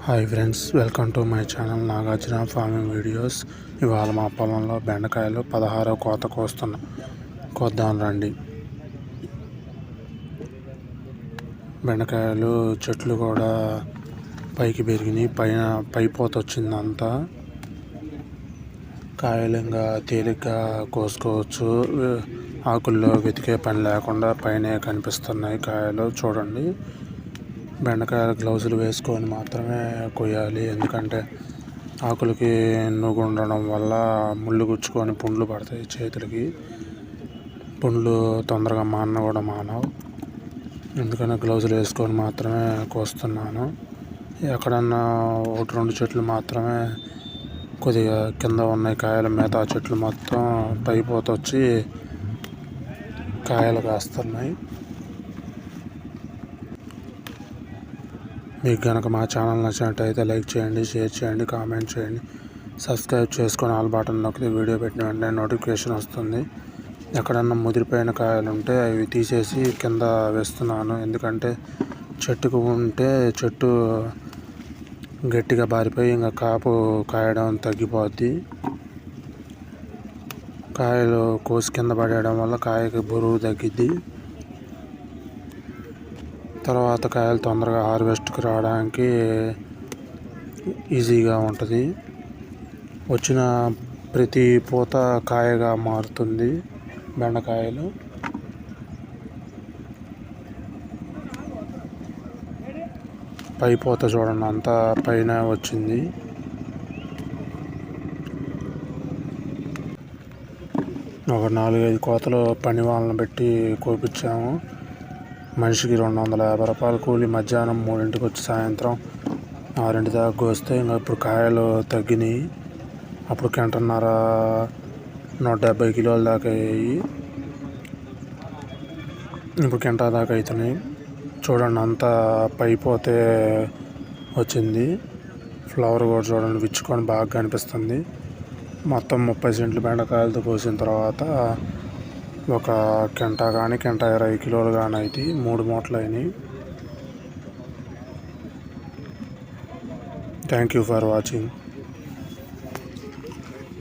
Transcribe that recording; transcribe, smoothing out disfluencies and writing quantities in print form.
Hi friends, welcome to my channel Nagarjuna farming videos. ఇవాళ మా పొలంలో బెండకాయలు 16వ కోత కోద్దాం రండి. బెండకాయలు చెట్లు కూడా పైకి పెరిగినాయి, పై పోత వచ్చిందంతా. కాయలు ఇంకా తేలిగ్గా కోసుకోవచ్చు, ఆకుల్లో వెతికే పని లేకుండా పైనే కనిపిస్తున్నాయి కాయలు. చూడండి, బెండకాయలు గ్లౌజులు వేసుకొని మాత్రమే కొయ్యాలి, ఎందుకంటే ఆకులకి నువ్వు ఉండడం వల్ల ముళ్ళు గుచ్చుకొని పుండ్లు పడతాయి చేతులకి. పుండ్లు తొందరగా కూడా మానవు, ఎందుకని గ్లౌజులు వేసుకొని మాత్రమే కోస్తున్నాను. ఎక్కడన్నా 1-2 చెట్లు మాత్రమే కొద్దిగా కింద ఉన్నాయి కాయలు, మిగతా చెట్లు మొత్తం పైపోతొచ్చి కాయలు కాస్తున్నాయి. మీకు కనుక మా ఛానల్ నచ్చినట్టయితే లైక్ చేయండి, షేర్ చేయండి, కామెంట్ చేయండి, సబ్స్క్రైబ్ చేసుకొని ఆల్ బటన్ నొక్కితే వీడియో పెట్టిన వెంటనే నోటిఫికేషన్ వస్తుంది. ఎక్కడన్నా ముదిరిపోయిన కాయలు ఉంటే అవి తీసేసి కింద వేస్తున్నాను, ఎందుకంటే చెట్టుకు ఉంటే చెట్టు గట్టిగా బారిపోయి ఇంకా కాపు కాయడం తగ్గిపోద్ది. కాయలు కోసి కింద పడేయడం వల్ల కాయకి బరువు తగ్గిద్ది. తర్వాత కాయలు తొందరగా హార్వెస్ట్కి రావడానికి ఈజీగా ఉంటుంది. వచ్చిన ప్రతి పూత కాయగా మారుతుంది బెండకాయలు. పై పూత చూడండి, అంతా పైన వచ్చింది. ఒక 4-5 కోతలు పని వాళ్ళని పెట్టి కోపించాము. మనిషికి 250 రూపాయలు కూలి. మధ్యాహ్నం 3ంటికి వచ్చి సాయంత్రం 6 దాకా కోస్తే ఇంకా ఇప్పుడు కాయలు తగ్గినాయి. అప్పుడు 1.5 కిలోల దాకా అయ్యాయి, ఇప్పుడు 1 దాకా అవుతున్నాయి. చూడండి, అంతా పైపోతే వచ్చింది. ఫ్లవర్ కూడా చూడండి, విచ్చుకొని బాగా కనిపిస్తుంది. మొత్తం 30 సెంట్లు బెండకాయలతో కోసిన తర్వాత ఒక 1 కానీ 120 కిలోలు కానీ అయితే 3 మూటలు అయినాయి. Thank you for watching.